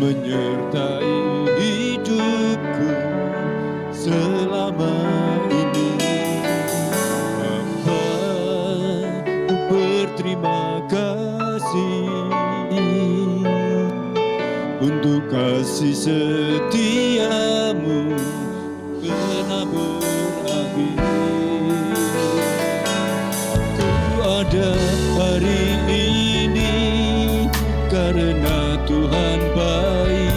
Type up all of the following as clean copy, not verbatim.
menyertai hidupku selama ini. Bapa, ku berterima kasih untuk kasih setiamu pernah berakhir. Ku ada hari ini karena Tuhan baik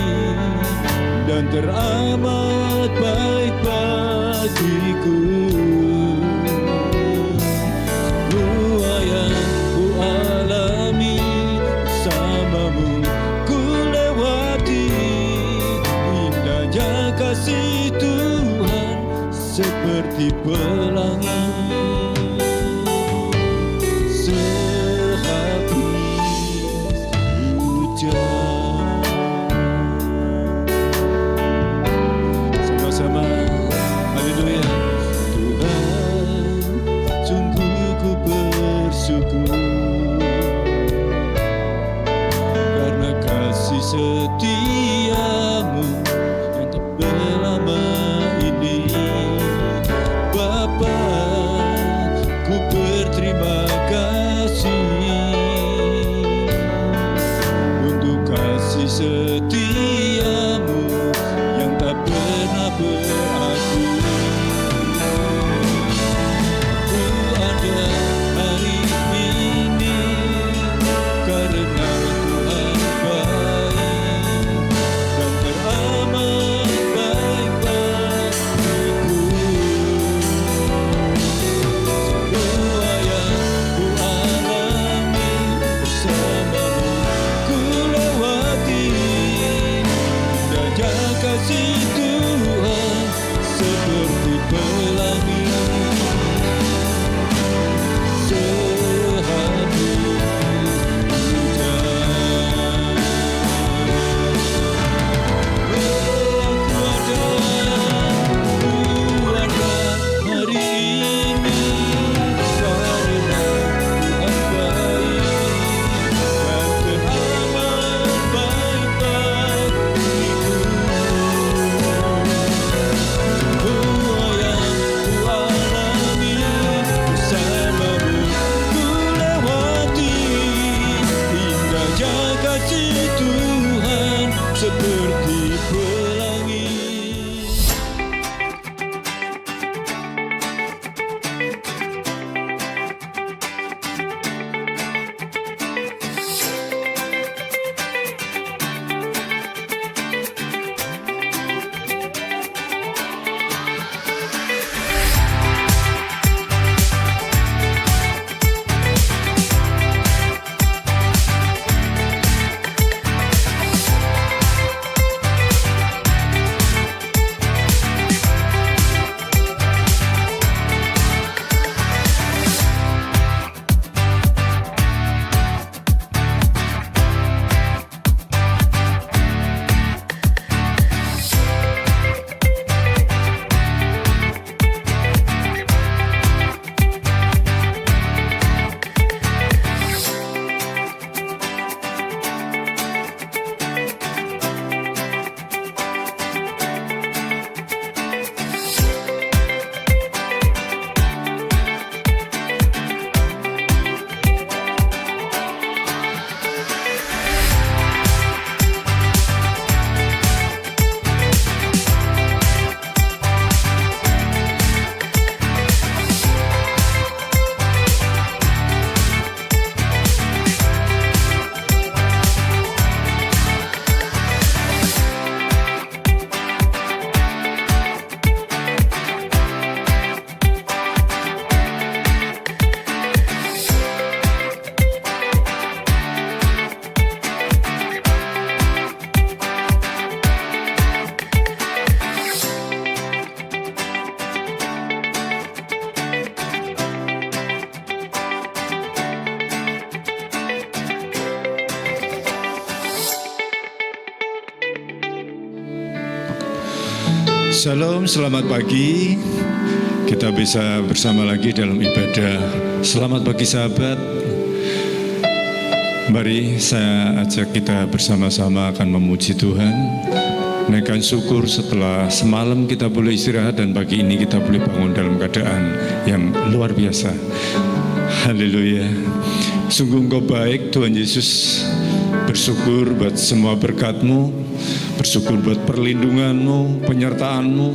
dan teramat baik bagiku. Semua yang ku alami bersamamu ku lewati, indahnya kasih Tuhan seperti pelangi. Sama-sama, haleluya. Tuhan, sungguh ku bersyukur karena kasih setiamu yang tak berlama ini. Bapa, ku berterima kasih untuk kasih setiamu yang tak pernah berakhir. Ku ada hari ini karena Tuhan baik dan teramat baik bagiku. Semua yang ku alami bersamamu ku lewati, indahnya kasih Tuhan seperti pelangi. Seperti pelangi. Shalom, selamat pagi. Kita bisa bersama lagi dalam ibadah. Selamat pagi sahabat. Mari saya ajak kita bersama-sama akan memuji Tuhan, naikkan syukur setelah semalam kita boleh istirahat dan pagi ini kita boleh bangun dalam keadaan yang luar biasa. Haleluya. Sungguh Engkau baik Tuhan Yesus. Bersyukur buat semua berkat-Mu, bersyukur buat perlindungan-Mu, penyertaan-Mu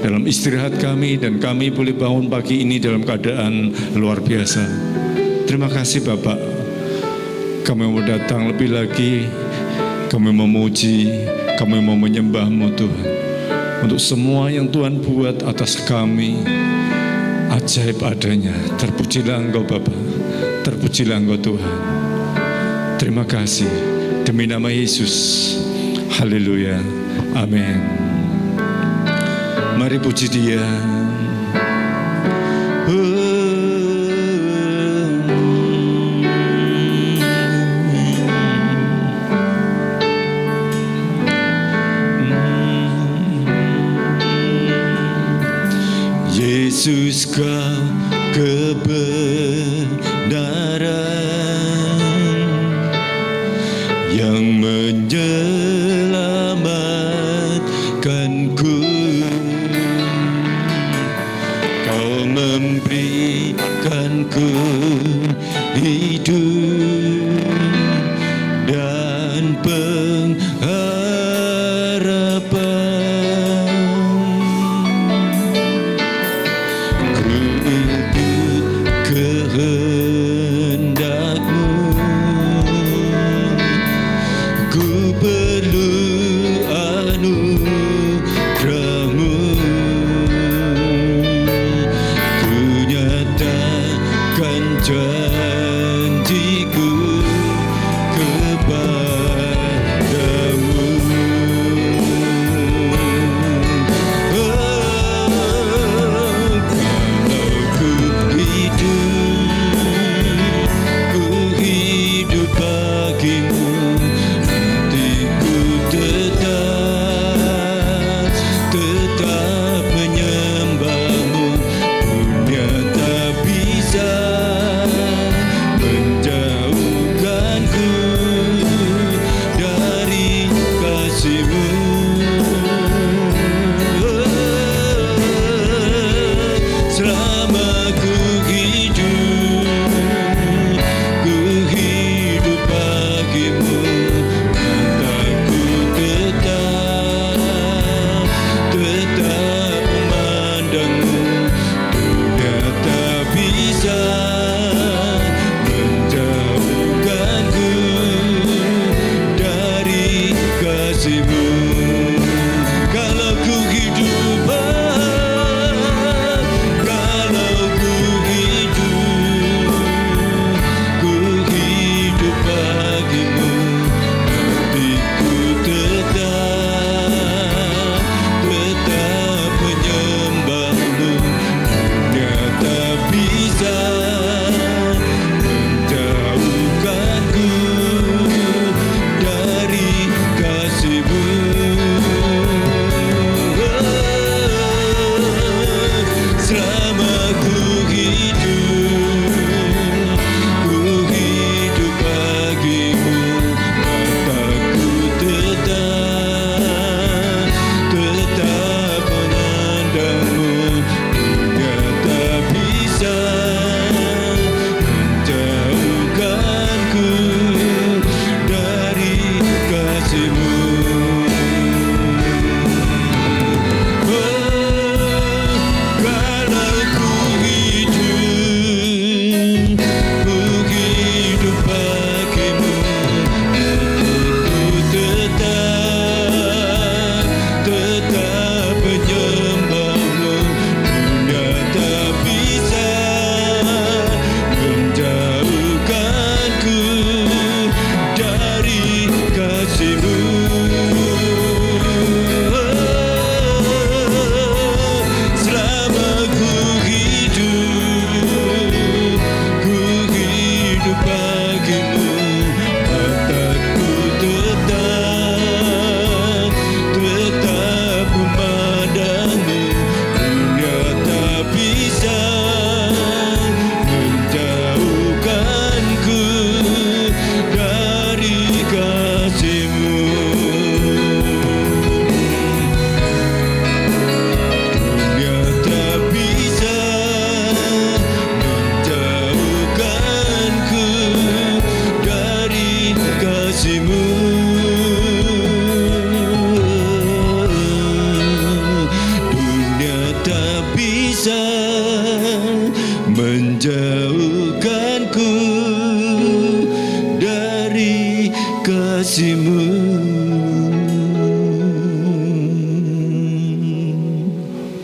dalam istirahat kami, dan kami boleh bangun pagi ini dalam keadaan luar biasa. Terima kasih Bapak. Kami mau datang lebih lagi, kami memuji, kami mau menyembah-Mu Tuhan. Untuk semua yang Tuhan buat atas kami, ajaib adanya. Terpujilah Engkau Bapa, terpujilah Engkau Tuhan. Terima kasih, demi nama Yesus. Haleluya, amin. Mari puji Dia. Yesus Kau kebenaran yang menyelamatkanku. Kau memberikanku hidup dan pengharapan.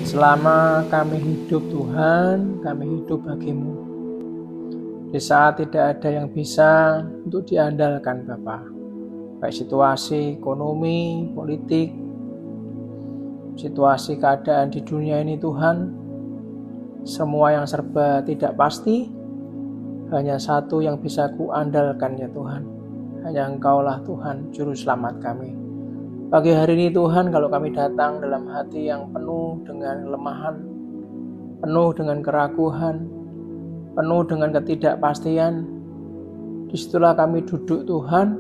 Selama kami hidup Tuhan, kami hidup bagi-Mu. Di saat tidak ada yang bisa untuk diandalkan Bapa, baik situasi ekonomi, politik, situasi keadaan di dunia ini Tuhan, semua yang serba tidak pasti, hanya satu yang bisa kuandalkan ya Tuhan. Hanya Engkaulah Tuhan, Juru Selamat kami. Pagi hari ini Tuhan, kalau kami datang dalam hati yang penuh dengan kelemahan, penuh dengan keraguan, penuh dengan ketidakpastian, disitulah kami duduk Tuhan,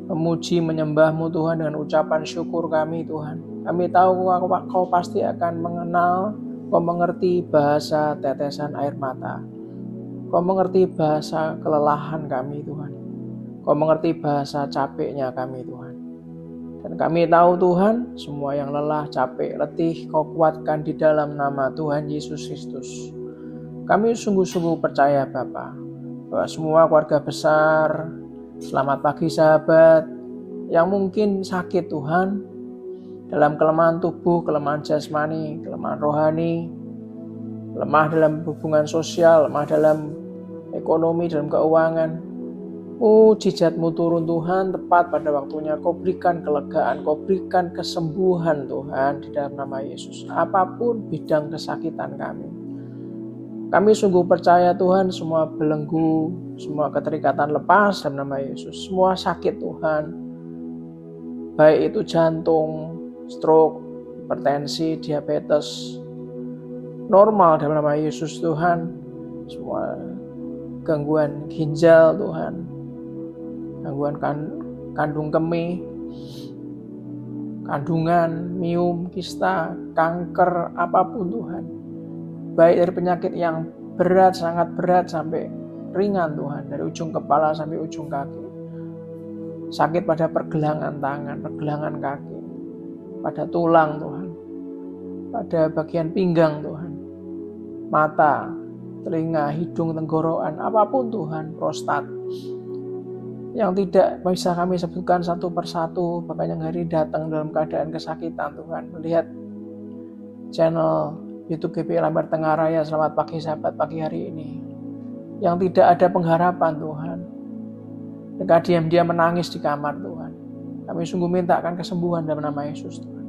memuji menyembah-Mu Tuhan dengan ucapan syukur kami Tuhan. Kami tahu Kau pasti akan mengenal, Kau mengerti bahasa tetesan air mata. Kau mengerti bahasa kelelahan kami Tuhan. Kau mengerti bahasa capeknya kami Tuhan. Dan kami tahu Tuhan, semua yang lelah, capek, letih, Kau kuatkan di dalam nama Tuhan Yesus Kristus. Kami sungguh-sungguh percaya Bapa, bahwa semua keluarga besar, selamat pagi sahabat, yang mungkin sakit Tuhan, dalam kelemahan tubuh, kelemahan jasmani, kelemahan rohani, lemah dalam hubungan sosial, lemah dalam ekonomi, dalam keuangan. Mujizat-Mu turun Tuhan tepat pada waktunya. Kau berikan kelegaan, Kau berikan kesembuhan Tuhan di dalam nama Yesus. Apapun bidang kesakitan kami. Kami sungguh percaya Tuhan, semua belenggu, semua keterikatan lepas dalam nama Yesus. Semua sakit Tuhan, baik itu jantung, stroke, hipertensi, diabetes, normal dalam nama Yesus Tuhan. Semua gangguan ginjal Tuhan, gangguan kandung kemih, kandungan, miom, kista, kanker, apapun Tuhan. Baik dari penyakit yang berat, sangat berat sampai ringan Tuhan. Dari ujung kepala sampai ujung kaki. Sakit pada pergelangan tangan, pergelangan kaki. Pada tulang Tuhan. Pada bagian pinggang Tuhan. Mata, telinga, hidung, tenggorokan, apapun Tuhan, prostat. Yang tidak bisa kami sebutkan satu persatu, bahkan yang hari datang dalam keadaan kesakitan Tuhan. Melihat channel YouTube GPI Lambar Tengah Raya, selamat pagi sahabat pagi hari ini. Yang tidak ada pengharapan Tuhan. Mereka diam-diam menangis di kamar Tuhan. Kami sungguh mintakan kesembuhan dalam nama Yesus Tuhan.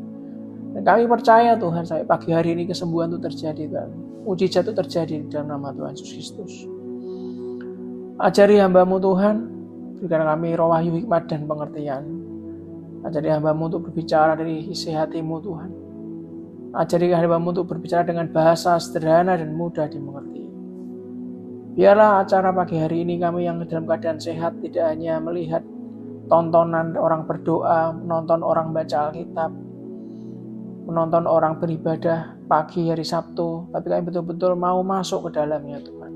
Dan kami percaya Tuhan, sampai pagi hari ini kesembuhan itu terjadi Tuhan. Mujizat itu terjadi dalam nama Tuhan Yesus Kristus. Ajari hamba-Mu Tuhan, berikan kami roh wahyu, hikmat, dan pengertian. Ajari hamba-Mu untuk berbicara dari isi hati-Mu Tuhan. Ajari hamba-Mu untuk berbicara dengan bahasa sederhana dan mudah dimengerti. Biarlah acara pagi hari ini kami yang dalam keadaan sehat tidak hanya melihat tontonan orang berdoa, menonton orang baca Alkitab, menonton orang beribadah pagi hari Sabtu, tapi kami betul-betul mau masuk ke dalamnya Tuhan.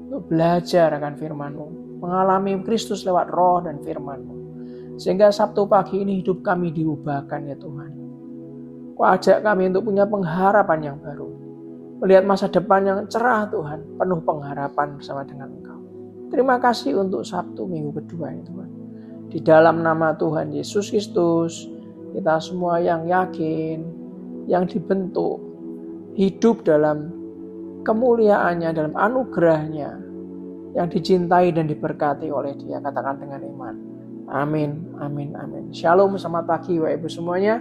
Untuk belajar akan firman-Mu, mengalami Kristus lewat roh dan firman-Mu. Sehingga Sabtu pagi ini hidup kami diubahkan ya Tuhan. Kau ajak kami untuk punya pengharapan yang baru. Melihat masa depan yang cerah Tuhan, penuh pengharapan bersama dengan Engkau. Terima kasih untuk Sabtu minggu kedua ya Tuhan. Di dalam nama Tuhan Yesus Kristus, kita semua yang yakin, yang dibentuk, hidup dalam kemuliaannya, dalam anugerahnya, yang dicintai dan diberkati oleh Dia, katakan dengan iman. Amin, amin, amin. Shalom, selamat pagi Bapak Ibu semuanya.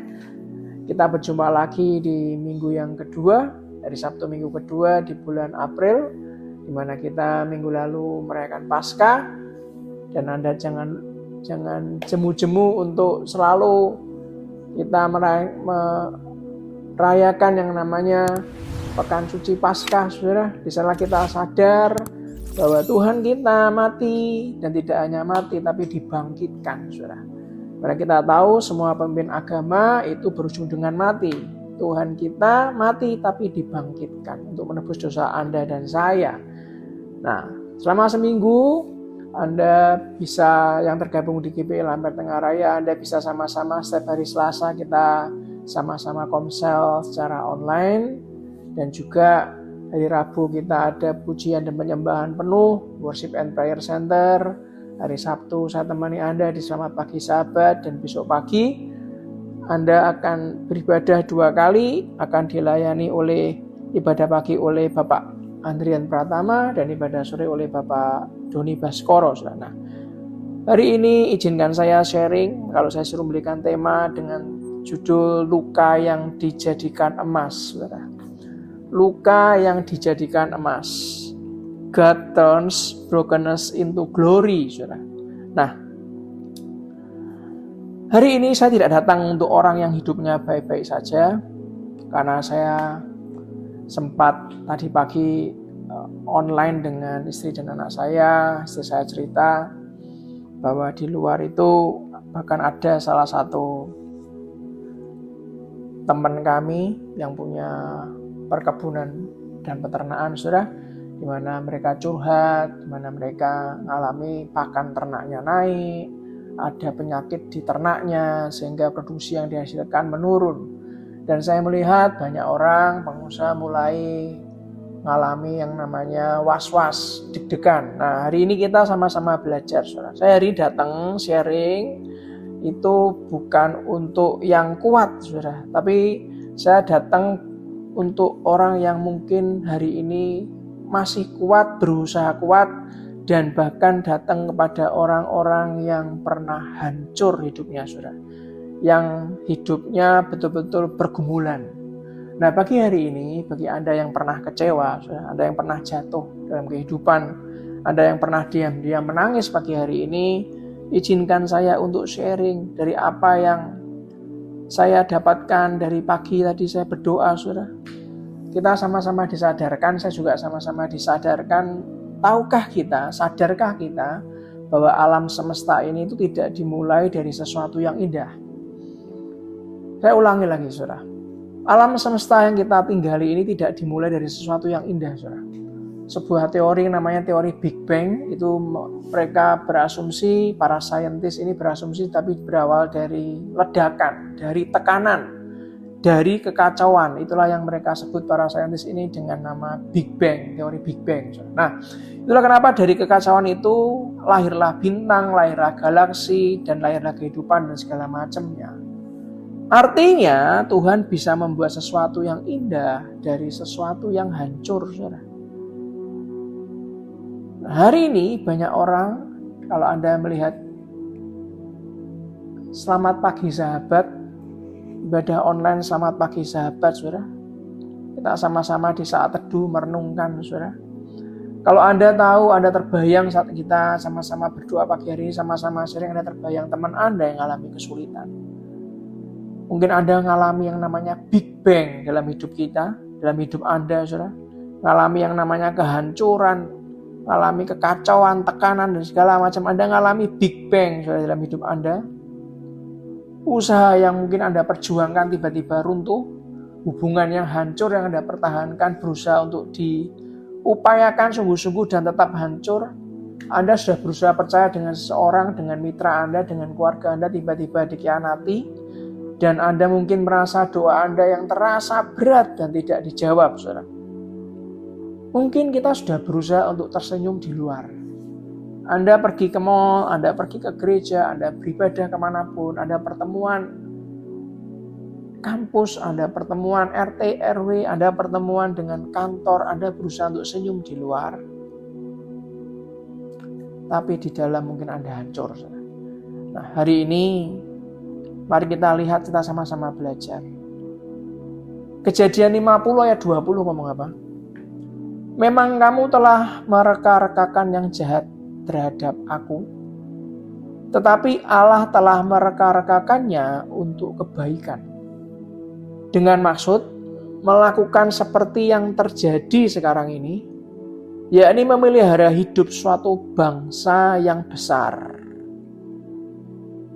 Kita berjumpa lagi di minggu yang kedua, dari Sabtu minggu kedua di bulan April, di mana kita minggu lalu merayakan Paskah. Dan Anda jangan jemu-jemu untuk selalu kita merayakan yang namanya Pekan Suci Paskah, saudara. Di sana kita sadar bahwa Tuhan kita mati, dan tidak hanya mati tapi dibangkitkan, saudara. Karena kita tahu semua pemimpin agama itu berujung dengan mati. Tuhan kita mati tapi dibangkitkan untuk menebus dosa Anda dan saya. Nah, selama seminggu Anda bisa, yang tergabung di GPI Lambar Tengah Raya, Anda bisa sama-sama setiap hari Selasa kita sama-sama komsel secara online. Dan juga hari Rabu kita ada pujian dan penyembahan penuh, Worship and Prayer Center. Hari Sabtu saya temani Anda di Selamat Pagi Sahabat, dan besok pagi Anda akan beribadah 2 kali, akan dilayani oleh ibadah pagi oleh Bapak Andrian Pratama dan ibadah sore oleh Bapak Doni Baskoro. Nah, hari ini izinkan saya sharing, kalau saya suruh memberikan tema dengan judul luka yang dijadikan emas. Saudara. Luka yang dijadikan emas. God turns brokenness into glory. Saudara. Nah, hari ini saya tidak datang untuk orang yang hidupnya baik-baik saja, karena saya sempat tadi pagi online dengan istri dan anak saya. Istri saya cerita bahwa di luar itu bahkan ada salah satu teman kami yang punya perkebunan dan peternakan, saudara, di mana mereka curhat, di mana mereka mengalami pakan ternaknya naik, ada penyakit di ternaknya sehingga produksi yang dihasilkan menurun. Dan saya melihat banyak orang pengusaha mulai mengalami yang namanya was-was, deg-degan. Nah, hari ini kita sama-sama belajar, saudara. Saya hari datang sharing itu bukan untuk yang kuat, saudara, tapi saya datang untuk orang yang mungkin hari ini masih kuat, berusaha kuat, dan bahkan datang kepada orang-orang yang pernah hancur hidupnya, saudara, yang hidupnya betul-betul pergumulan. Nah, pagi hari ini, bagi Anda yang pernah kecewa, saudara, Anda yang pernah jatuh dalam kehidupan, Anda yang pernah diam-diam menangis pagi hari ini, izinkan saya untuk sharing dari apa yang saya dapatkan dari pagi tadi. Saya berdoa, saudara. Kita sama-sama disadarkan, saya juga sama-sama disadarkan. Tahukah kita, sadarkah kita bahwa alam semesta ini itu tidak dimulai dari sesuatu yang indah? Saya ulangi lagi, saudara. Alam semesta yang kita tinggali ini tidak dimulai dari sesuatu yang indah, saudara. Sebuah teori namanya teori Big Bang, itu mereka berasumsi, para saintis ini berasumsi, tapi berawal dari ledakan, dari tekanan, dari kekacauan. Itulah yang mereka sebut para saintis ini dengan nama Big Bang, teori Big Bang. Nah, itulah kenapa dari kekacauan itu lahirlah bintang, lahirlah galaksi, dan lahirlah kehidupan dan segala macamnya. Artinya Tuhan bisa membuat sesuatu yang indah dari sesuatu yang hancur, saudara. Hari ini banyak orang, kalau Anda melihat selamat pagi sahabat, ibadah online selamat pagi sahabat, saudara. Kita sama-sama di saat teduh merenungkan, saudara. Kalau Anda tahu, Anda terbayang saat kita sama-sama berdoa pagi hari ini, sama-sama sharing, Anda terbayang teman Anda yang mengalami kesulitan. Mungkin Anda mengalami yang namanya Big Bang dalam hidup kita, dalam hidup Anda, saudara. Mengalami yang namanya kehancuran, mengalami kekacauan, tekanan, dan segala macam. Anda mengalami Big Bang, saudara, dalam hidup Anda. Usaha yang mungkin Anda perjuangkan tiba-tiba runtuh, hubungan yang hancur yang Anda pertahankan, berusaha untuk diupayakan sungguh-sungguh dan tetap hancur. Anda sudah berusaha percaya dengan seseorang, dengan mitra Anda, dengan keluarga Anda, tiba-tiba dikhianati. Dan Anda mungkin merasa doa Anda yang terasa berat dan tidak dijawab, saudara. Mungkin kita sudah berusaha untuk tersenyum di luar. Anda pergi ke mall, Anda pergi ke gereja, Anda beribadah kemanapun, Anda pertemuan kampus, Anda pertemuan RT, RW, Anda pertemuan dengan kantor, Anda berusaha untuk senyum di luar. Tapi di dalam mungkin Anda hancur. Nah, hari ini mari kita lihat, kita sama-sama belajar. Kejadian 50 ayat 20 ngomong apa? Memang kamu telah mereka-rekakan yang jahat terhadap aku, tetapi Allah telah mereka-rekakannya untuk kebaikan. Dengan maksud melakukan seperti yang terjadi sekarang ini, yakni memelihara hidup suatu bangsa yang besar.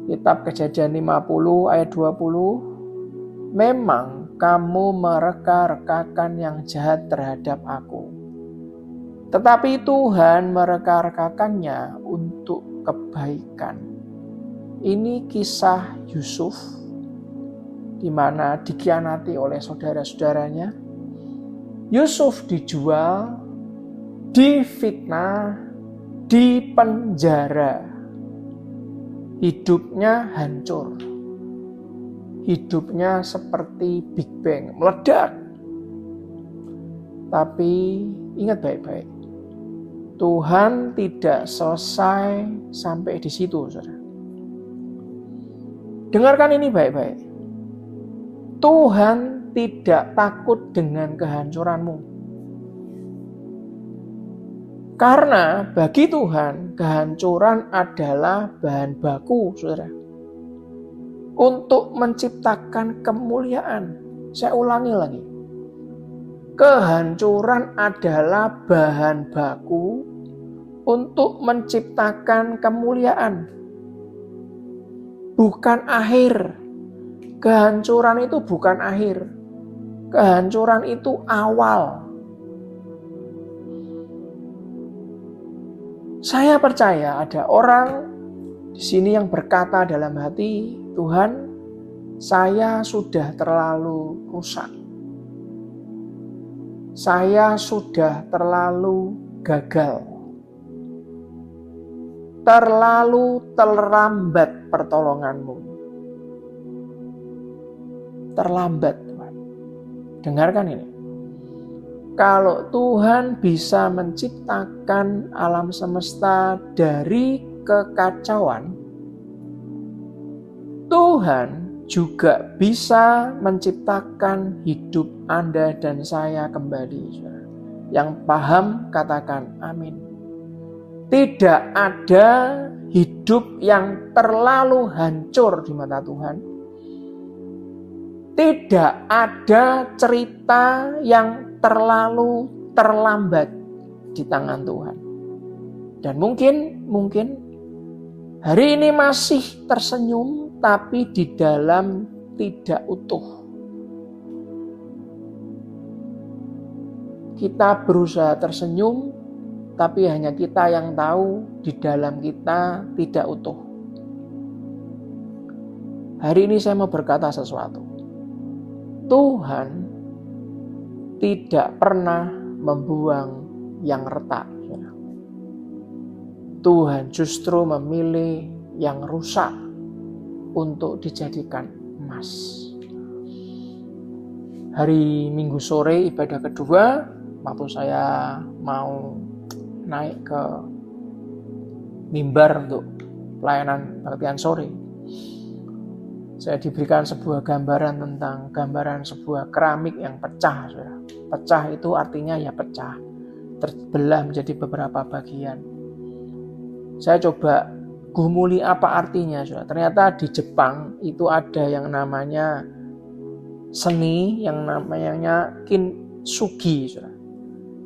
Kitab Kejadian 50 ayat 20, memang kamu mereka-rekakan yang jahat terhadap aku, tetapi Tuhan mereka-rekakannya untuk kebaikan. Ini kisah Yusuf, di mana dikhianati oleh saudara-saudaranya. Yusuf dijual, difitnah, dipenjara. Hidupnya hancur. hidupnya seperti Big Bang, meledak. Tapi ingat baik-baik, Tuhan tidak selesai sampai di situ, saudara. Dengarkan ini baik-baik. Tuhan tidak takut dengan kehancuranmu. Karena bagi Tuhan, kehancuran adalah bahan baku, saudara, untuk menciptakan kemuliaan. Saya ulangi lagi. Kehancuran adalah bahan baku untuk menciptakan kemuliaan. Bukan akhir. Kehancuran itu bukan akhir. Kehancuran itu awal. Saya percaya ada orang di sini yang berkata dalam hati, Tuhan, saya sudah terlalu rusak. Saya sudah terlalu gagal. Terlalu terlambat pertolonganmu. Terlambat, Tuhan. Dengarkan ini. Kalau Tuhan bisa menciptakan alam semesta dari kekacauan, Tuhan juga bisa menciptakan hidup Anda dan saya kembali. Yang paham katakan amin. Tidak ada hidup yang terlalu hancur di mata Tuhan. Tidak ada cerita yang terlalu terlambat di tangan Tuhan. Dan mungkin hari ini masih tersenyum, tapi di dalam tidak utuh. Kita berusaha tersenyum, tapi hanya kita yang tahu di dalam kita tidak utuh. Hari ini saya mau berkata sesuatu. Tuhan tidak pernah membuang yang retak. Tuhan justru memilih yang rusak untuk dijadikan emas. Hari Minggu sore ibadah kedua, waktu saya mau naik ke mimbar untuk pelayanan kebaktian sore, saya diberikan sebuah gambaran tentang gambaran sebuah keramik yang pecah. Saudara. Pecah itu artinya ya pecah, terbelah menjadi beberapa bagian. Saya coba gumuli apa artinya. Saudara. Ternyata di Jepang itu ada yang namanya seni yang namanya kintsugi. Saudara.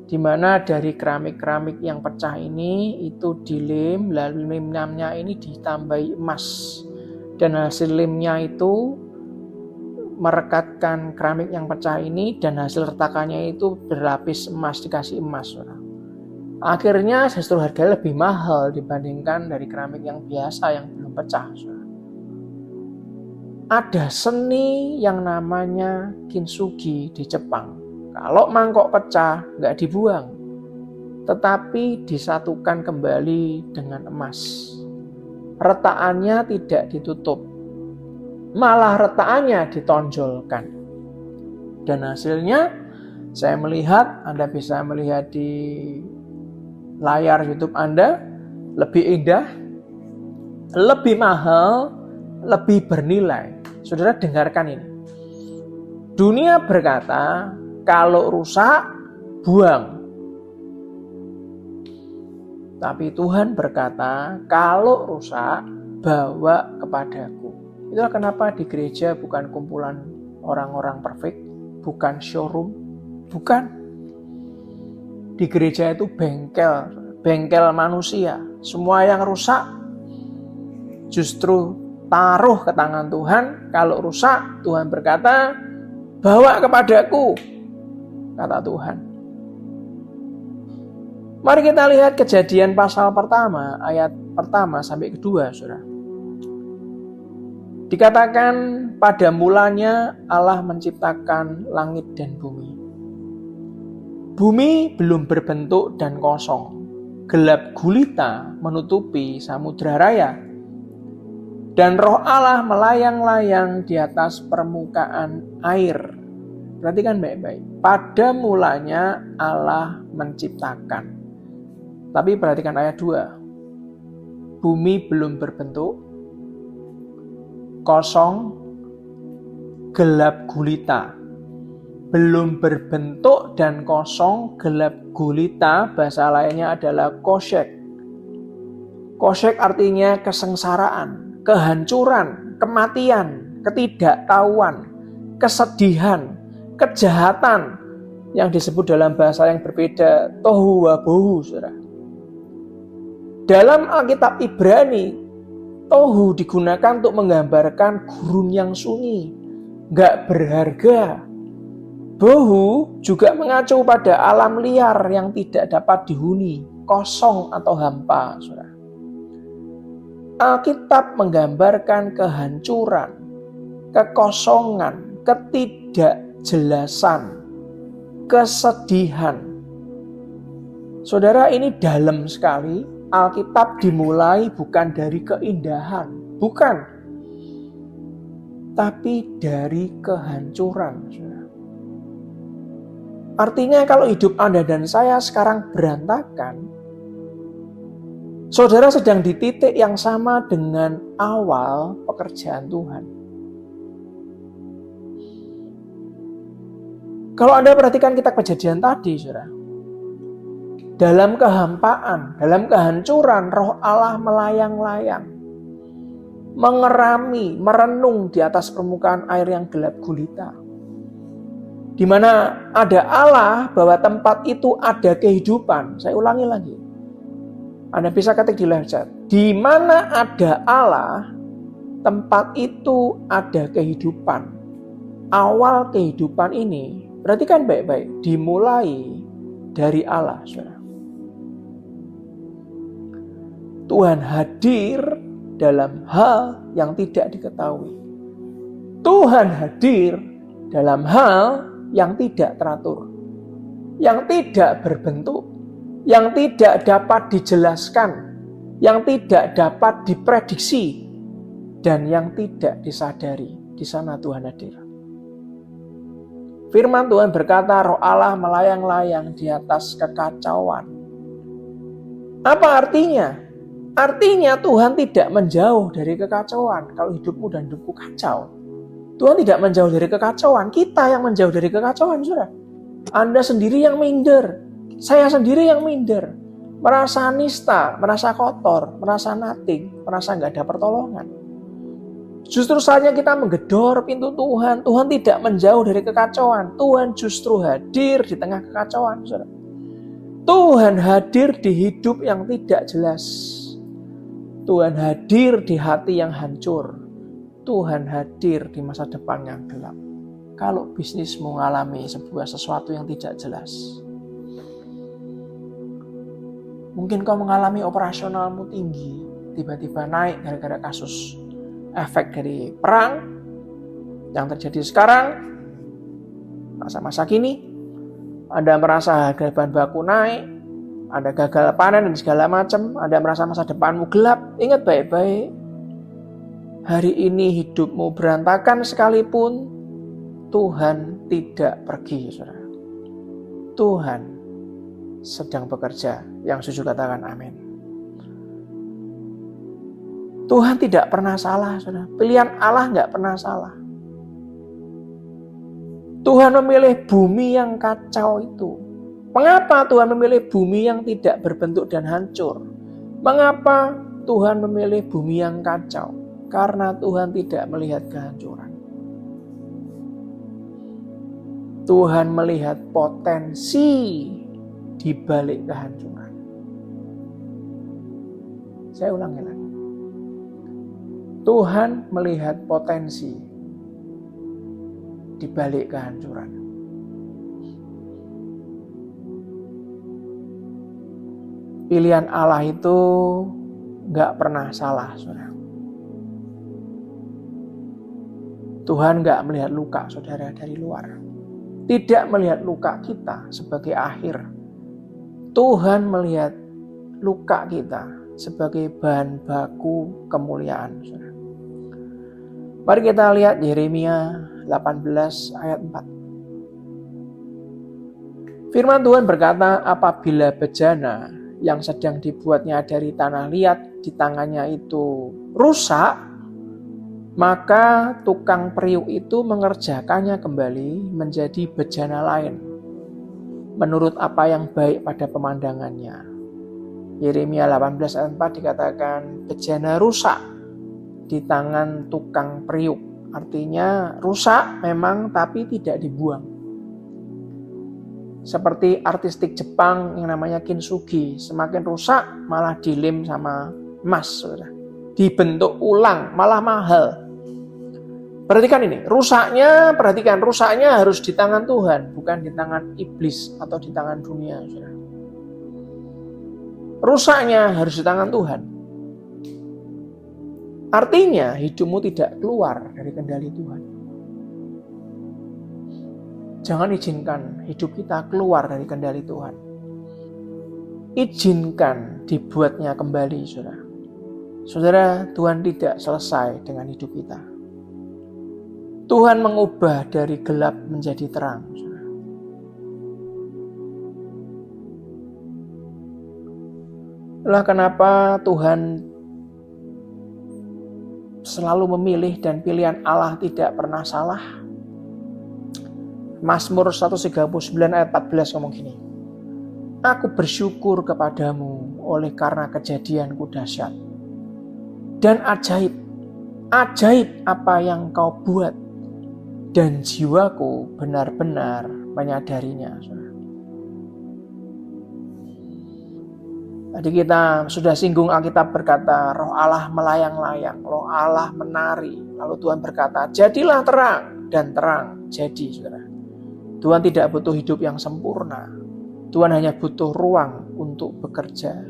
Di mana dari keramik-keramik yang pecah ini itu dilem, lalu lemnya ini ditambahi emas. Dan hasil lemnya itu merekatkan keramik yang pecah ini, dan hasil retakannya itu berlapis emas, dikasih emas. Akhirnya justru harganya lebih mahal dibandingkan dari keramik yang biasa yang belum pecah. Ada seni yang namanya kintsugi di Jepang. Kalau mangkok pecah, nggak dibuang, tetapi disatukan kembali dengan emas. Retakannya tidak ditutup, malah retakannya ditonjolkan. Dan hasilnya, saya melihat, Anda bisa melihat di layar YouTube Anda, lebih indah, lebih mahal, lebih bernilai. Saudara dengarkan ini. Dunia berkata, kalau rusak, buang. Tapi Tuhan berkata, kalau rusak, bawa kepadaku. Itulah kenapa di gereja bukan kumpulan orang-orang perfect, bukan showroom, bukan. Di gereja itu bengkel manusia. Semua yang rusak, justru taruh ke tangan Tuhan. Kalau rusak, Tuhan berkata, bawa kepadaku, kata Tuhan. Mari kita lihat Kejadian pasal pertama, ayat pertama sampai kedua, saudara. Dikatakan pada mulanya Allah menciptakan langit dan bumi. Bumi belum berbentuk dan kosong. Gelap gulita menutupi samudra raya. Dan roh Allah melayang-layang di atas permukaan air. Perhatikan baik-baik. Pada mulanya Allah menciptakan. Tapi perhatikan ayat 2. Bumi belum berbentuk, kosong, gelap gulita. Belum berbentuk dan kosong, gelap gulita, bahasa lainnya adalah koshek. Koshek artinya kesengsaraan, kehancuran, kematian, ketidaktahuan, kesedihan, kejahatan yang disebut dalam bahasa yang berbeda tohu wabohu, saudara. Dalam Alkitab Ibrani, tohu digunakan untuk menggambarkan gurun yang sunyi, gak berharga. Bohu juga mengacu pada alam liar yang tidak dapat dihuni, kosong atau hampa, saudara. Alkitab menggambarkan kehancuran, kekosongan, ketidakjelasan, kesedihan. Saudara, ini dalam sekali. Alkitab dimulai bukan dari keindahan, bukan, tapi dari kehancuran, saudara. Artinya kalau hidup Anda dan saya sekarang berantakan, saudara sedang di titik yang sama dengan awal pekerjaan Tuhan. Kalau Anda perhatikan kitab Kejadian tadi, saudara, dalam kehampaan, dalam kehancuran, roh Allah melayang-layang, mengerami, merenung di atas permukaan air yang gelap gulita. Di mana ada Allah, bahwa tempat itu ada kehidupan. Saya ulangi lagi. Anda bisa ketik di live chat. Di mana ada Allah, tempat itu ada kehidupan. Awal kehidupan ini, perhatikan baik-baik, dimulai dari Allah, saudara. Tuhan hadir dalam hal yang tidak diketahui. Tuhan hadir dalam hal yang tidak teratur, yang tidak berbentuk, yang tidak dapat dijelaskan, yang tidak dapat diprediksi, dan yang tidak disadari. Di sana Tuhan hadir. Firman Tuhan berkata, roh Allah melayang-layang di atas kekacauan. Apa artinya? Artinya Tuhan tidak menjauh dari kekacauan. Kalau hidupmu dan hidupku kacau, Tuhan tidak menjauh dari kekacauan. Kita yang menjauh dari kekacauan, saudara. Anda sendiri yang minder. Saya sendiri yang minder. Merasa nista, merasa kotor, merasa nothing, merasa nggak ada pertolongan. Justru saatnya kita menggedor pintu Tuhan. Tuhan tidak menjauh dari kekacauan. Tuhan justru hadir di tengah kekacauan, saudara. Tuhan hadir di hidup yang tidak jelas. Tuhan hadir di hati yang hancur. Tuhan hadir di masa depan yang gelap. Kalau bisnismu mengalami sesuatu yang tidak jelas, mungkin kau mengalami operasionalmu tinggi, tiba-tiba naik gara-gara kasus efek dari perang yang terjadi sekarang, masa-masa kini. Anda merasa harga bahan baku naik, Anda gagal panen dan segala macam, Anda merasa masa depanmu gelap. Ingat baik-baik, hari ini hidupmu berantakan sekalipun, Tuhan tidak pergi, saudara. Tuhan sedang bekerja. Yang setuju katakan amin. Tuhan tidak pernah salah, saudara. Pilihan Allah nggak pernah salah. Tuhan memilih bumi yang kacau itu. Mengapa Tuhan memilih bumi yang tidak berbentuk dan hancur? Mengapa Tuhan memilih bumi yang kacau? Karena Tuhan tidak melihat kehancuran. Tuhan melihat potensi di balik kehancuran. Saya ulangi lagi. Tuhan melihat potensi di balik kehancuran. Pilihan Allah itu gak pernah salah, saudara. Tuhan gak melihat luka saudara dari luar. Tidak melihat luka kita sebagai akhir. Tuhan melihat luka kita sebagai bahan baku kemuliaan, saudara. Mari kita lihat Yeremia 18 ayat 4. Firman Tuhan berkata, apabila bejana yang sedang dibuatnya dari tanah liat di tangannya itu rusak, maka tukang periuk itu mengerjakannya kembali menjadi bejana lain, menurut apa yang baik pada pemandangannya. Yeremia 18 ayat 4 dikatakan, bejana rusak di tangan tukang periuk. Artinya rusak memang tapi tidak dibuang. Seperti artistik Jepang yang namanya kintsugi, semakin rusak malah dilem sama emas, saudara. Dibentuk ulang malah mahal. Perhatikan ini, perhatikan rusaknya harus di tangan Tuhan, bukan di tangan iblis atau di tangan dunia, saudara. Rusaknya harus di tangan Tuhan. Artinya hidupmu tidak keluar dari kendali Tuhan. Jangan izinkan hidup kita keluar dari kendali Tuhan. Izinkan dibuatnya kembali, saudara. Saudara, Tuhan tidak selesai dengan hidup kita. Tuhan mengubah dari gelap menjadi terang, saudara. Itulah kenapa Tuhan selalu memilih dan pilihan Allah tidak pernah salah. Mazmur 139 ayat 14 ngomong gini. Aku bersyukur kepadamu oleh karena kejadianku dahsyat. Dan ajaib apa yang kau buat. Dan jiwaku benar-benar menyadarinya. Tadi kita sudah singgung, Alkitab berkata, roh Allah melayang-layang, roh Allah menari. Lalu Tuhan berkata, jadilah terang, dan terang jadi, saudara. Tuhan tidak butuh hidup yang sempurna. Tuhan hanya butuh ruang untuk bekerja.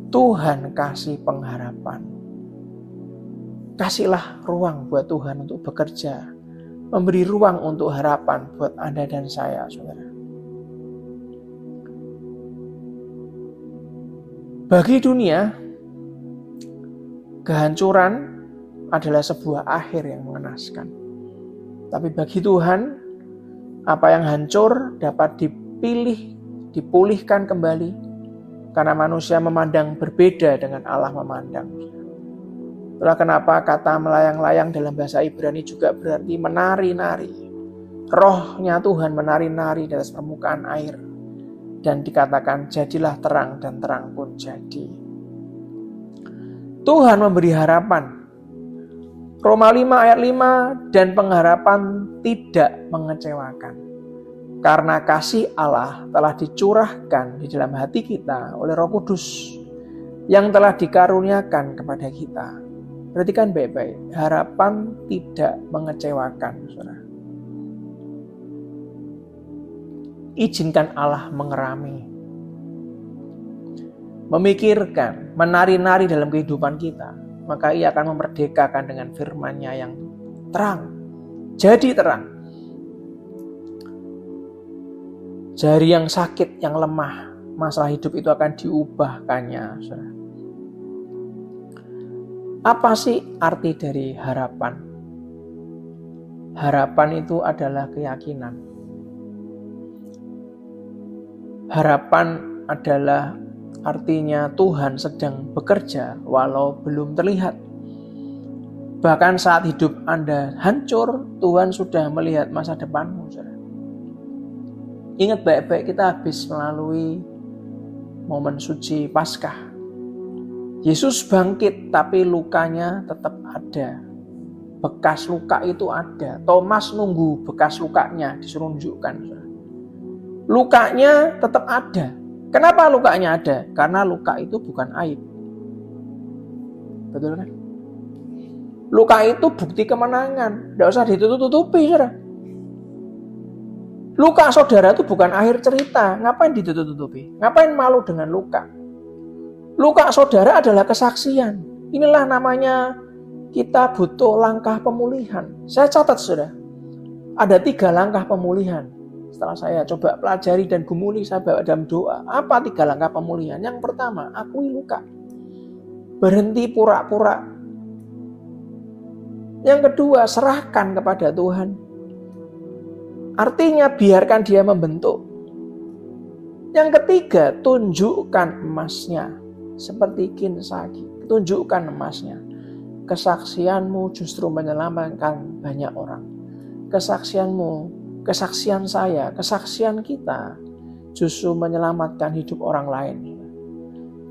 Tuhan kasih pengharapan. Kasihlah ruang buat Tuhan untuk bekerja. Memberi ruang untuk harapan buat Anda dan saya, saudara. Bagi dunia, kehancuran adalah sebuah akhir yang mengenaskan. Tapi bagi Tuhan, apa yang hancur dapat dipulihkan kembali karena manusia memandang berbeda dengan Allah memandang. Itulah kenapa kata melayang-layang dalam bahasa Ibrani juga berarti menari-nari. Rohnya Tuhan menari-nari di atas permukaan air. Dan dikatakan jadilah terang dan terang pun jadi. Tuhan memberi harapan. Roma 5 ayat 5, dan pengharapan tidak mengecewakan. Karena kasih Allah telah dicurahkan di dalam hati kita oleh Roh Kudus yang telah dikaruniakan kepada kita. Perhatikan baik-baik, harapan tidak mengecewakan, saudara. Izinkan Allah mengerami, memikirkan, menari-nari dalam kehidupan kita. Maka Ia akan memerdekakan dengan firman-Nya yang terang. Jadi terang. Jari yang sakit, yang lemah, masalah hidup itu akan diubahkannya. Apa sih arti dari harapan? Harapan itu adalah keyakinan. Harapan adalah artinya Tuhan sedang bekerja walau belum terlihat. Bahkan saat hidup Anda hancur, Tuhan sudah melihat masa depanmu. Ingat baik-baik, kita habis melalui momen suci Paskah. Yesus bangkit tapi lukanya tetap ada. Bekas luka itu ada. Thomas nunggu bekas lukanya disuruh tunjukkan. Lukanya tetap ada. Kenapa lukanya ada? Karena luka itu bukan aib. Betul kan? Luka itu bukti kemenangan. Tidak usah ditutup-tutupi, saudara. Luka saudara itu bukan akhir cerita. Ngapain ditutup-tutupi? Ngapain malu dengan luka? Luka saudara adalah kesaksian. Inilah namanya kita butuh langkah pemulihan. Saya catat, saudara. Ada 3 langkah pemulihan. Setelah saya coba pelajari dan gumuli, saya bawa dalam doa. Apa 3 langkah pemulihan? Yang pertama, akui luka. Berhenti pura-pura. Yang kedua, serahkan kepada Tuhan. Artinya biarkan Dia membentuk. Yang ketiga, tunjukkan emasnya. Seperti Kinsagi, tunjukkan emasnya. Kesaksianmu justru menyelamatkan banyak orang. Kesaksianmu, kesaksian saya, kesaksian kita justru menyelamatkan hidup orang lain.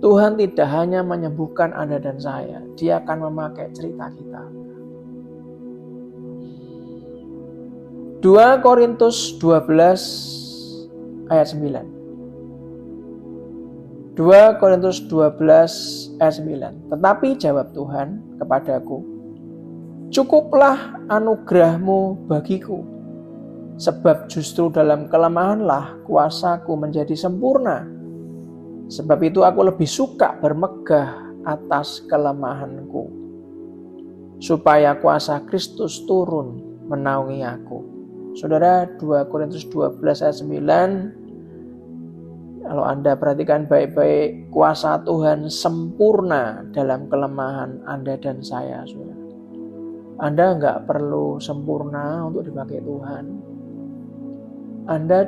Tuhan tidak hanya menyembuhkan Anda dan saya, Dia akan memakai cerita kita. 2 Korintus 12 ayat 9. 2 Korintus 12 ayat 9. Tetapi jawab Tuhan kepadaku, cukuplah anugerahmu bagiku, sebab justru dalam kelemahanlah kuasaku menjadi sempurna. Sebab itu aku lebih suka bermegah atas kelemahanku, supaya kuasa Kristus turun menaungi aku. Saudara, 2 Korintus 12 ayat 9, kalau Anda perhatikan baik-baik, kuasa Tuhan sempurna dalam kelemahan Anda dan saya. Saudara, Anda nggak perlu sempurna untuk dipakai Tuhan. Anda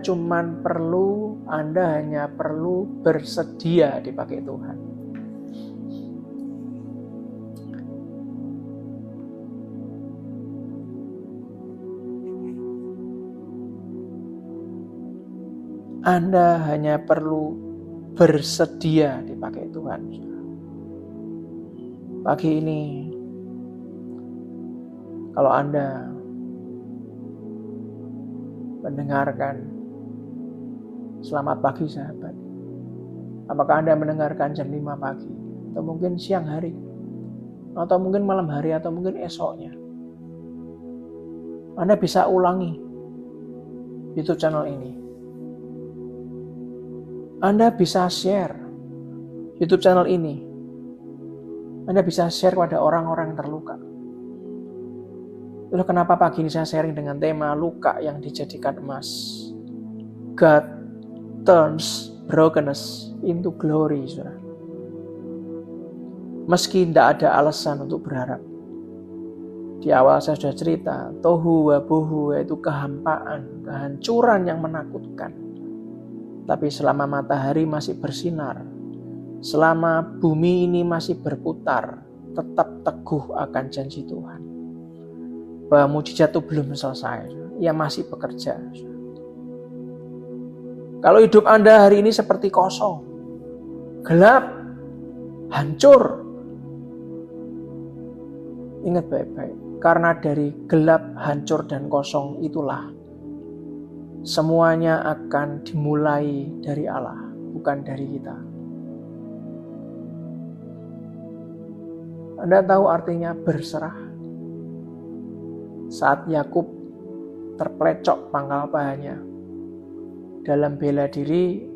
hanya perlu bersedia dipakai Tuhan. Anda hanya perlu bersedia dipakai Tuhan. Pagi ini, kalau Anda mendengarkan, selamat pagi sahabat. Apakah Anda mendengarkan jam 5 pagi? Atau mungkin siang hari? Atau mungkin malam hari? Atau mungkin esoknya? Anda bisa ulangi YouTube channel ini. Anda bisa share YouTube channel ini. Anda bisa share kepada orang-orang yang terluka. Lalu kenapa pagi ini saya sharing dengan tema luka yang dijadikan emas? God turns brokenness into glory. Saudara. Meski tidak ada alasan untuk berharap. Di awal saya sudah cerita, tohu wabohu, yaitu kehampaan, kehancuran yang menakutkan. Tapi selama matahari masih bersinar, selama bumi ini masih berputar, tetap teguh akan janji Tuhan. Bahwa mujizat itu belum selesai, Ia masih bekerja. Kalau hidup Anda hari ini seperti kosong, gelap, hancur, ingat baik-baik, karena dari gelap, hancur, dan kosong itulah semuanya akan dimulai dari Allah, bukan dari kita. Anda tahu artinya berserah? Saat Yakub terplecok pangkal pahannya, dalam bela diri,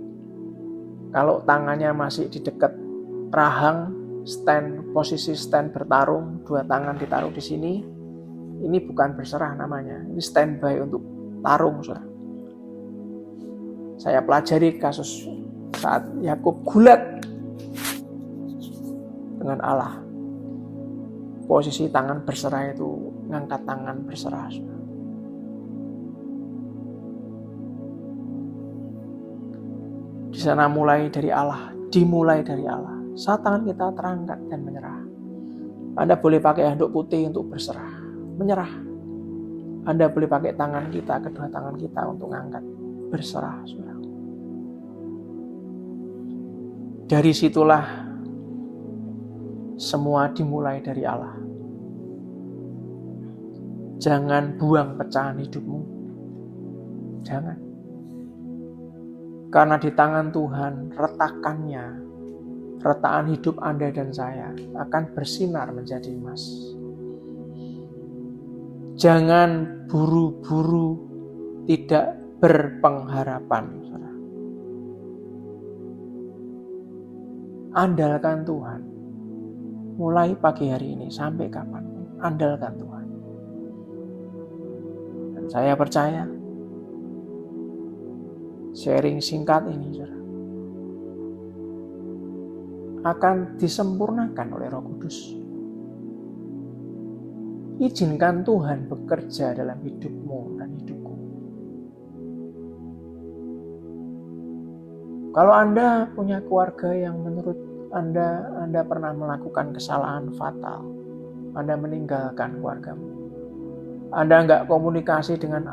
kalau tangannya masih di dekat rahang, posisi stand bertarung, dua tangan ditaruh di sini, ini bukan berserah namanya, ini standby untuk tarung, saudara. Saya pelajari kasus saat Yakub gulat dengan Allah. Posisi tangan berserah itu ngangkat tangan berserah. Di sana dimulai dari Allah. Saat tangan kita terangkat dan menyerah. Anda boleh pakai handuk putih untuk berserah, menyerah. Anda boleh pakai tangan kita, kedua tangan kita untuk ngangkat, berserah. Dari situlah semua dimulai dari Allah. Jangan buang pecahan hidupmu. Jangan. Karena di tangan Tuhan retakan hidup Anda dan saya akan bersinar menjadi emas. Jangan buru-buru tidak berpengharapan. Andalkan Tuhan. Mulai pagi hari ini sampai kapanpun, andalkan Tuhan. Dan saya percaya sharing singkat ini akan disempurnakan oleh Roh Kudus. Izinkan Tuhan bekerja dalam hidupmu dan hidupku. Kalau Anda punya keluarga yang menurut Anda pernah melakukan kesalahan fatal, Anda meninggalkan keluargamu, Anda nggak komunikasi dengan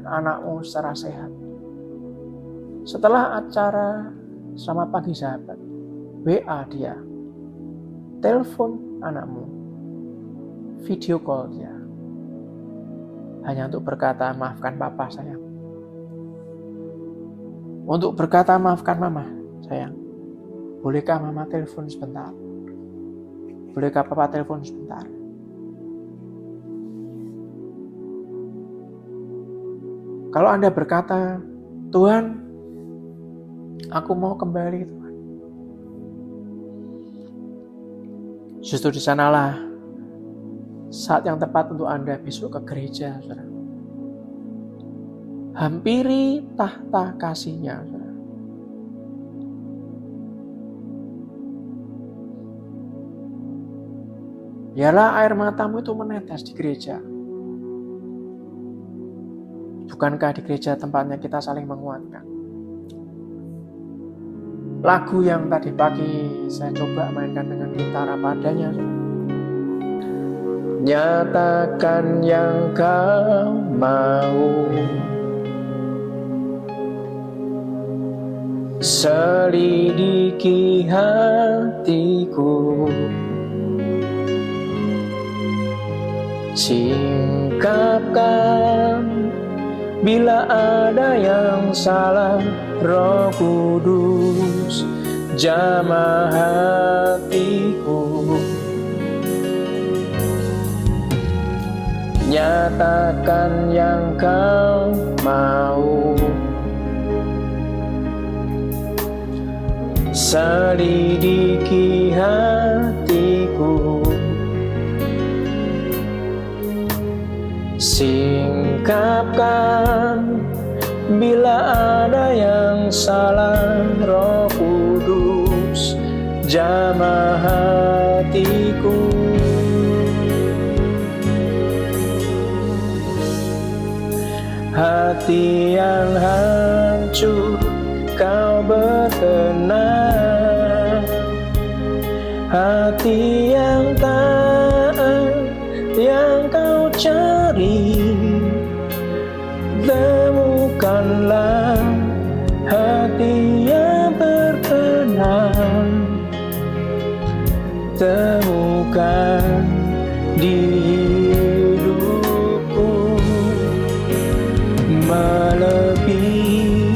anakmu secara sehat. Setelah acara sama Pagi Sahabat, WA dia, telepon anakmu, video call dia, hanya untuk berkata, maafkan papa sayang. Untuk berkata, maafkan mama sayang. Bolehkah mama telepon sebentar? Bolehkah papa telepon sebentar? Kalau Anda berkata, Tuhan, aku mau kembali Tuhan. Justru di sanalah saat yang tepat untuk Anda besok ke gereja, saudara. Hampiri tahta kasih-Nya, saudara. Biarlah air matamu itu menetes di gereja. Bukankah di gereja tempatnya kita saling menguatkan? Lagu yang tadi pagi saya coba mainkan dengan gitar apa adanya. Nyatakan yang kau mau, selidiki hatiku, singkapkan bila ada yang salah. Roh Kudus jamah hatiku, nyatakan yang kau mau, selidiki hatiku, singkapkan bila ada yang salah. Roh Kudus jamah hatiku, hati yang hancur kau berkenan, hati yang taat yang kau cari. Temukanlah hati yang berkenan, temukan di hidupku, melebihi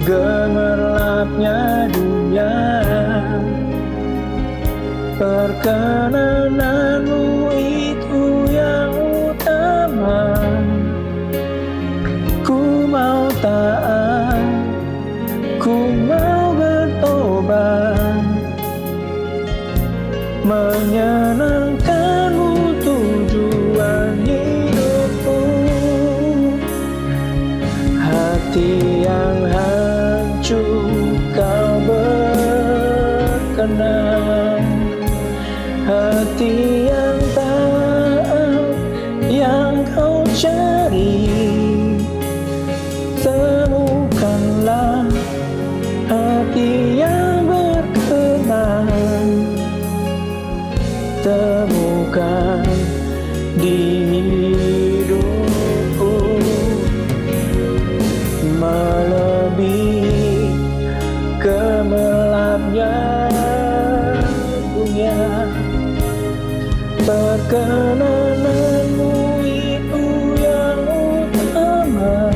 gemerlapnya dunia. Perkenananmu itu yang utama. Ku mau taat, ku mau bertobat, menyenangkanmu tujuan hidupku. Hati yang hancur kau berkenan, hati yang taat yang kau cari. Temukanlah hati yang berkenan, temukan di hidupku, melebihi gemerlapnya dunia. Perkenananmu itu yang utama.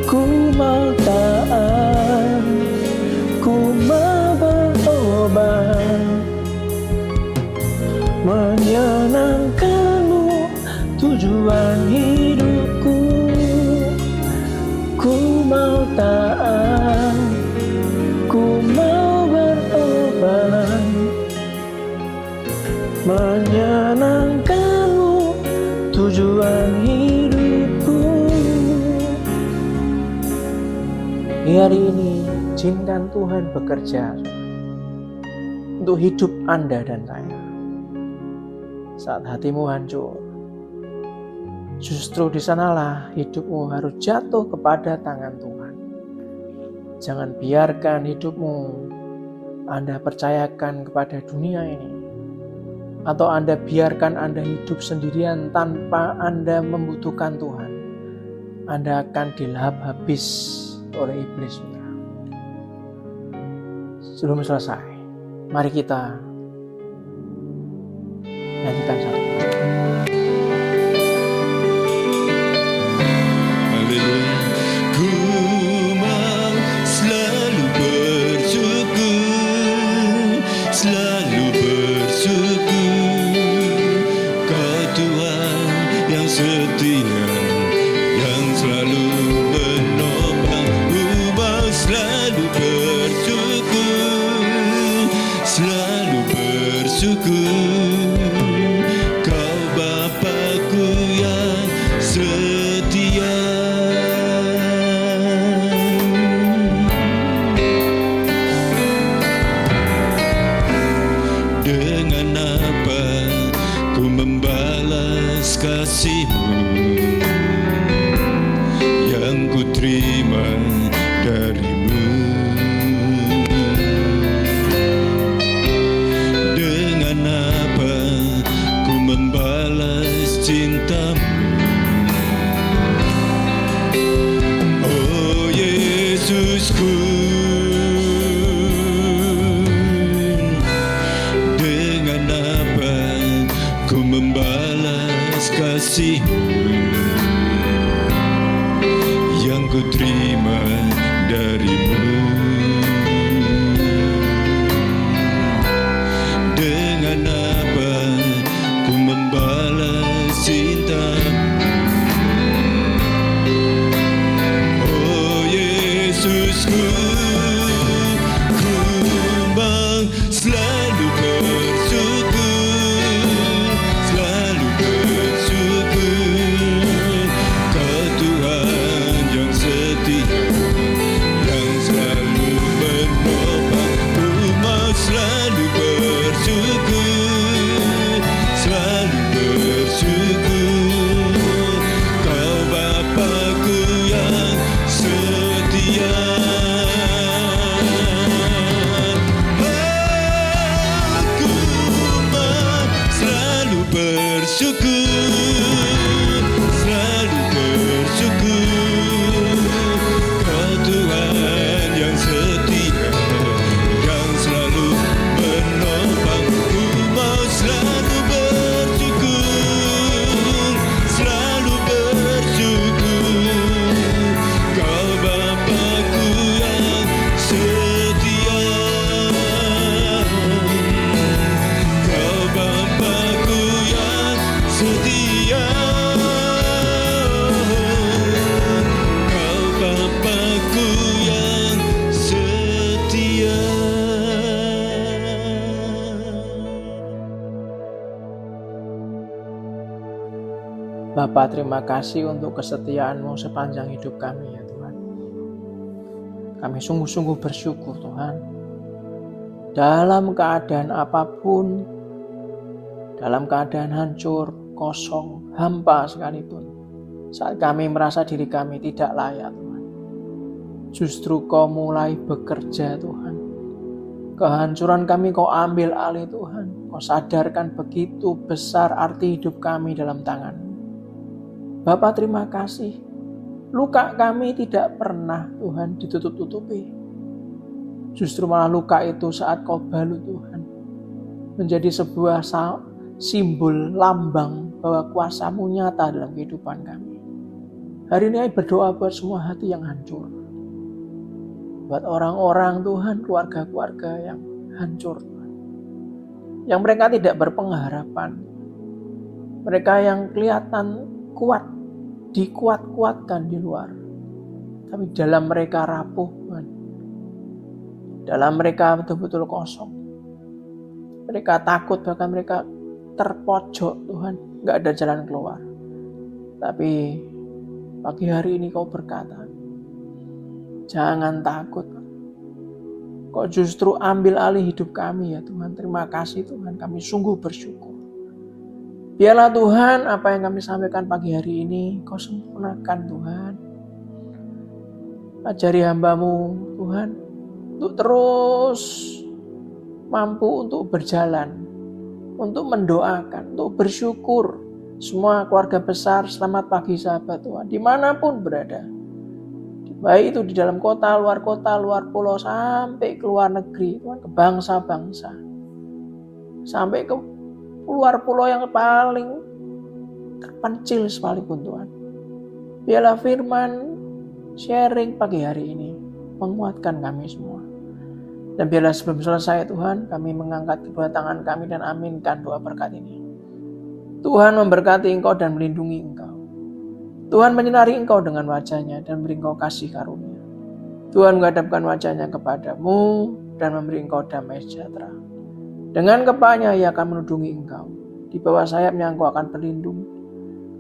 Ku mau taat, ku mau bertobat, menyenangkanmu tujuan hidupku. Ku mau taat, ku mau bertobat, menyenangkanmu tujuan hidupku. Di hari ini, izinkan Tuhan bekerja untuk hidup Anda dan saya. saat hatimu hancur, justru di sanalah hidupmu harus jatuh kepada tangan Tuhan. Jangan biarkan hidupmu Anda percayakan kepada dunia ini, atau Anda biarkan Anda hidup sendirian tanpa Anda membutuhkan Tuhan. Anda akan dilahap habis oleh iblis. Sebelum selesai, mari kita nyanyikan satu. Haleluya. Ku mau selalu bersyukur, selalu bersyukur. Kau Tuhan yang setia, yang selalu menopang. Ku mau selalu bersyukur, selalu bersyukur. Kau Bapa-Ku yang setia. Dengan apa ku membalas kasih-Mu yang ku terima dari-Mu? Dengan apa ku membalas cinta-Mu? Oh Yesusku, dengan apa ku membalas kasih-Mu yang ku terima dari-Mu? Dengan apa ku membalas cinta-Mu? Oh Yesusku, ku mau selalu bersyukur, selalu bersyukur. Kau Tuhan yang setia, yang selalu menopang. Ku mau selalu bersyukur, selalu bersyukur. Kau Bapa-Ku yang setia. Aku mau selalu bersyukur, selalu bersyukur. Kau Tuhan yang setia, yang selalu menopang. Ku mau selalu bersyukur, selalu bersyukur. Kau Bapa-Ku yang setia. Kau Bapa-Ku yang setia. Kau Bapa-Ku yang setia. Bapa, terima kasih untuk kesetiaan-Mu sepanjang hidup kami ya Tuhan. Kami sungguh-sungguh bersyukur Tuhan. Dalam keadaan apapun, dalam keadaan hancur, kosong, hampa sekalipun, saat kami merasa diri kami tidak layak Tuhan, justru Kau mulai bekerja Tuhan. Kehancuran kami Kau ambil alih Tuhan. Kau sadarkan begitu besar arti hidup kami dalam tangan-Mu. Bapa, terima kasih. Luka kami tidak pernah Tuhan ditutup-tutupi. Justru malah luka itu saat Kau balut Tuhan, menjadi sebuah simbol lambang bahwa kuasa-Mu nyata dalam kehidupan kami. Hari ini saya berdoa buat semua hati yang hancur, buat orang-orang Tuhan, keluarga-keluarga yang hancur Tuhan, yang mereka tidak berpengharapan, mereka yang kelihatan kuat, dikuat-kuatkan di luar, tapi dalam mereka rapuh Tuhan. Dalam mereka betul-betul kosong. Mereka takut, bahkan mereka terpojok Tuhan, gak ada jalan keluar. Tapi pagi hari ini Kau berkata, jangan takut. Kau justru ambil alih hidup kami ya Tuhan. Terima kasih Tuhan, kami sungguh bersyukur. Biarlah Tuhan apa yang kami sampaikan pagi hari ini Kau sempurnakan Tuhan. Ajari hamba-Mu Tuhan untuk terus mampu untuk berjalan, untuk mendoakan, untuk bersyukur. Semua keluarga besar, selamat pagi sahabat Tuhan, dimanapun berada. Baik itu di dalam kota, luar pulau, sampai ke luar negeri, Tuhan, ke bangsa-bangsa. Sampai ke luar pulau yang paling terpencil sekalipun Tuhan. Biarlah firman sharing pagi hari ini menguatkan kami semua. Dan biarlah sebelum selesai Tuhan, kami mengangkat kedua tangan kami dan aminkan doa berkat ini. Tuhan memberkati Engkau dan melindungi Engkau. Tuhan menyinari Engkau dengan wajah-Nya dan beri Engkau kasih karunia. Tuhan menghadapkan wajah-Nya kepadamu dan memberi Engkau damai sejahtera. Dengan kepala-Nya Ia akan menudungi Engkau. Di bawah sayap-Nya Engkau akan berlindung.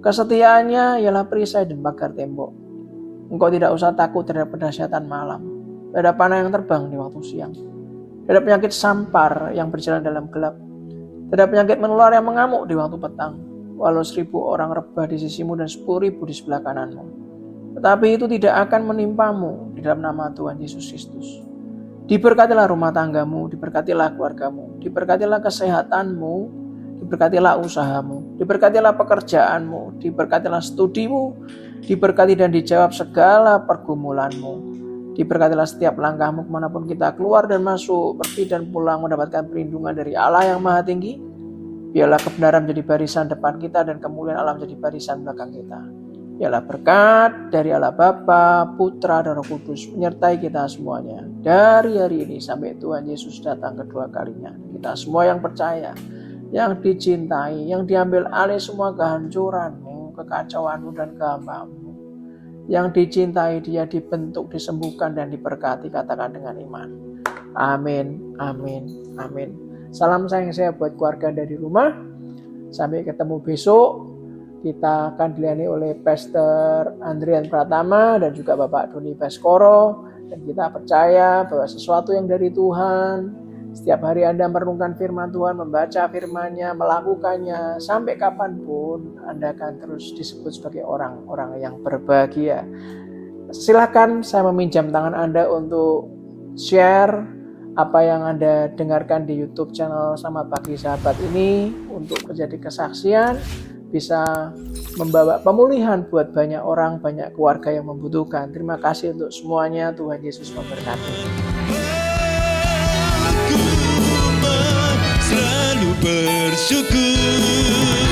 Kesetiaannya ialah perisai dan pagar tembok. Engkau tidak usah takut terhadap pedahsyatan malam, terhadap panah yang terbang di waktu siang, terhadap penyakit sampar yang berjalan dalam gelap, terhadap penyakit menular yang mengamuk di waktu petang. Walau 1.000 orang rebah di sisimu dan 10.000 di sebelah kananmu, tetapi itu tidak akan menimpamu di dalam nama Tuhan Yesus Kristus. Diberkatilah rumah tanggamu, diberkatilah keluargamu, diberkatilah kesehatanmu, diberkatilah usahamu, diberkatilah pekerjaanmu, diberkatilah studimu, diberkati dan dijawab segala pergumulanmu. Diberkatilah setiap langkahmu kemanapun kita keluar dan masuk, pergi dan pulang, mendapatkan perlindungan dari Allah yang Maha Tinggi. Biarlah kebenaran menjadi barisan depan kita dan kemuliaan Allah menjadi barisan belakang kita. Biarlah berkat dari Allah Bapa, Putra, dan Roh Kudus menyertai kita semuanya dari hari ini sampai Tuhan Yesus datang kedua kalinya. Kita semua yang percaya, yang dicintai, yang diambil alih semua kehancuranmu, kekacauanmu, dan kehampaanmu. Yang dicintai, dia dibentuk, disembuhkan, dan diberkati. Katakan dengan iman. Amin, amin, amin. Salam sayang saya buat keluarga dari rumah. Sampai ketemu besok. Kita akan dilayani oleh Pastor Andrian Pratama dan juga Bapak Doni Baskoro. Dan kita percaya bahwa sesuatu yang dari Tuhan. Setiap hari Anda merenungkan firman Tuhan, membaca firman-Nya, melakukannya, sampai kapanpun Anda akan terus disebut sebagai orang-orang yang berbahagia. Silakan saya meminjam tangan Anda untuk share apa yang Anda dengarkan di YouTube channel Selamat Pagi Sahabat ini untuk menjadi kesaksian, bisa membawa pemulihan buat banyak orang, banyak keluarga yang membutuhkan. Terima kasih untuk semuanya. Tuhan Yesus memberkati. Selalu bersyukur.